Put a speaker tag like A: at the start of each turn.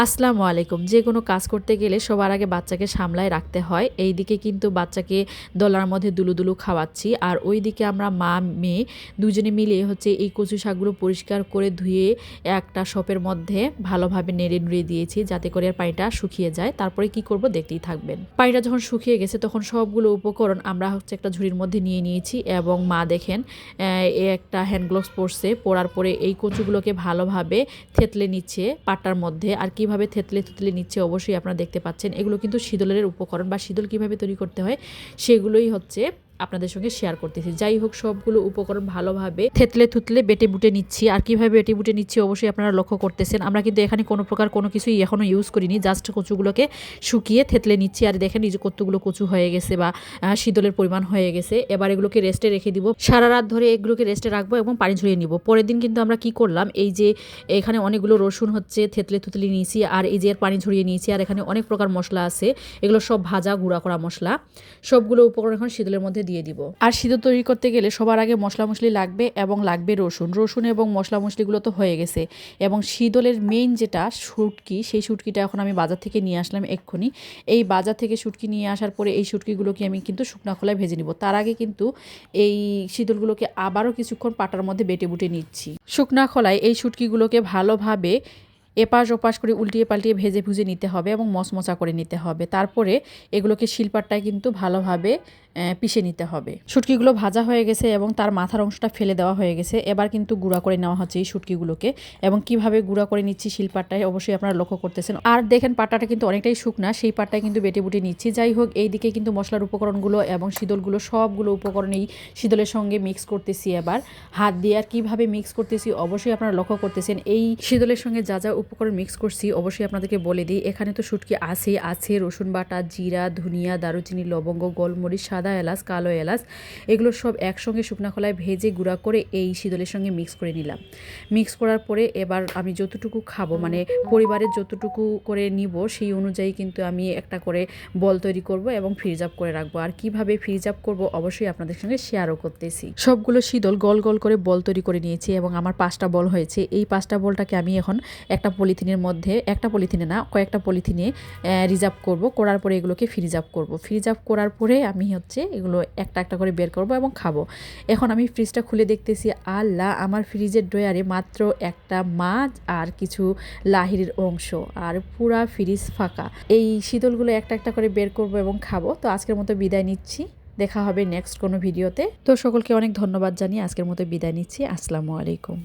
A: আসসালামু আলাইকুম। যে কোনো কাজ করতে গেলে সবার আগে বাচ্চাকে সামলায় রাখতে হয়। এইদিকে কিন্তু বাচ্চাকে দোলনার মধ্যে দুলু খাওয়াচ্ছি। আর ওইদিকে আমরা মা মেয়ে দুজনে মিলে হচ্ছে এই কচু শাকগুলো পরিষ্কার করে ধুয়ে একটা শপের মধ্যে ভালোভাবে নেড়ে নুড়িয়ে দিয়েছি যাতে করে পানিটা শুকিয়ে যায়। তারপরে কি করব দেখতেই থাকবেন। পানিটা যখন শুকিয়ে গেছে তখন সবগুলো উপকরণ আমরা হচ্ছে একটা ঝুড়ির মধ্যে নিয়ে নিয়েছি এবং মা দেখেন একটা হ্যান্ড গ্লোভস পরছে। পরার পরে এই কচুগুলোকে ভালোভাবে থেতলে নিচ্ছে পাটার মধ্যে। আর কিভাবে থেতলে নিচ্ছে অবশ্যই আপনারা দেখতে পাচ্ছেন। এগুলো কিন্তু শীতলের উপকরণ বা শীতল কিভাবে তৈরি করতে হয় সেগুলোই হচ্ছে আপনাদের সঙ্গে শেয়ার করতেছি। যাই হোক, সবগুলো উপকরণ ভালোভাবে থেতলে বেটে বুটে নিচ্ছি। আর কিভাবে বেটে বুটে নিচ্ছি অবশ্যই আপনারা লক্ষ্য করতেছেন। আমরা কিন্তু এখানে কোনো প্রকার কোনো কিছুই এখনো ইউজ করিনি, জাস্ট কচুগুলোকে শুকিয়ে থেতলে নিচ্ছি। আর দেখেন এই যে কতগুলো কচু হয়ে গেছে বা শীতলের পরিমাণ হয়ে গেছে। এবার এগুলোকে রেস্টে রেখে দিব। সারা রাত ধরে এগুলোকে রেস্টে রাখবো এবং পানি ঝরিয়ে নিব। পরের দিন কিন্তু আমরা কি করলাম, এই যে এখানে অনেকগুলো রসুন হচ্ছে থেতলে নিয়েছি আর এই যে পানি ঝরিয়ে নিয়েছি। আর এখানে অনেক প্রকার মশলা আছে, এগুলো সব ভাজা গুঁড়া করা মশলা। সবগুলো উপকরণ এখন শীতলের মধ্যে দিয়ে দিব। আর শীতল তৈরি করতে গেলে সবার আগে মশলা মশলি লাগবে এবং লাগবে রসুন এবং মশলা মশলিগুলো তো হয়ে গেছে। এবং শীতলের মেইন যেটা শুটকি, সেই শুটকিটা এখন আমি বাজার থেকে নিয়ে আসলাম এক্ষুনি। এই বাজার থেকে শুটকি নিয়ে আসার পরে এই শুটকিগুলোকে আমি কিন্তু শুকনা খোলায় ভেজে নিব। তার আগে কিন্তু এই শীতলগুলোকে আবারও কিছুক্ষণ পাটার মধ্যে বেটে বুটে নিচ্ছি। শুকনা খোলায় এই শুটকিগুলোকে ভালোভাবে এপাশ ওপাশ করে উল্টিয়ে পাল্টিয়ে ভেজে ভুজে নিতে হবে এবং মচমচা করে নিতে হবে। তারপরে এগুলোকে শিলপাটায় কিন্তু ভালোভাবে পিষে নিতে হবে। শুটকিগুলো ভাজা হয়ে গেছে এবং তার মাথার অংশটা ফেলে দেওয়া হয়ে গেছে। এবার কিন্তু গুঁড়া করে নেওয়া হচ্ছে এই শুটকিগুলোকে। এবং কিভাবে গুঁড়া করে নিচ্ছি শিলপাটায় অবশ্যই আপনারা লক্ষ্য করতেছেন। আর দেখেন পাটাটা কিন্তু অনেকটাই শুকনা, সেই পাটায় কিন্তু বেটে বুটে নিচ্ছি। যাই হোক, এইদিকে কিন্তু মশলার উপকরণগুলো এবং শীতলগুলো সবগুলো উপকরণ এই শীতলের সঙ্গে মিক্স করতেছি এবার হাত দিয়ে। আর কীভাবে মিক্স করতেছি অবশ্যই আপনারা লক্ষ্য করতেছেন। এই শীতলের সঙ্গে যা যা উপকরণ মিক্স করছি অবশ্যই আপনাদেরকে বলে দিই। এখানে তো শুটকি আছে রসুন বাটা, জিরা, ধনিয়া, দারুচিনি, লবঙ্গ, গোলমরিচ, সাদা এলাচ, কালো এলাচ, এগুলো সব একসঙ্গে শুকনা খোলায় ভেজে গুঁড়া করে এই শীতলের সঙ্গে মিক্স করে নিলাম। মিক্স করার পরে এবার আমি যতটুকু খাবো মানে পরিবারের যতটুকু করে নিব সেই অনুযায়ী কিন্তু আমি একটা করে বল তৈরি করব এবং ফ্রিজ আপ করে রাখবো। আর কিভাবে ফ্রিজ আপ করবো অবশ্যই আপনাদের সঙ্গে শেয়ারও করতেছি। সবগুলো শীতল গোল গোল করে বল তৈরি করে নিয়েছি এবং আমার 5টা বল হয়েছে। এই 5টা বলটাকে আমি এখন একটা পলিথিনের মধ্যে, একটা পলিথিনে না কয়েকটা পলিথিনে রিজার্ভ করব। করার পরে এগুলোকে ফ্রিজ আপ করব। ফ্রিজ আপ করার পরে আমি হচ্ছে এগুলো একটা একটা করে বের করব এবং খাবো। এখন আমি ফ্রিজটা খুলে দেখতেছি, আল্লাহ, আমার ফ্রিজের ড্রয়ারে মাত্র একটা মাছ আর কিছু লাহিড়ির অংশ, আর পুরা ফ্রিজ ফাঁকা। এই শীতলগুলো একটা একটা করে বের করব এবং খাবো। তো আজকের মতো বিদায় নিচ্ছি, দেখা হবে নেক্সট কোনো ভিডিওতে। তো সকলকে অনেক ধন্যবাদ জানিয়ে আজকের মতো বিদায় নিচ্ছি। আসসালামু আলাইকুম।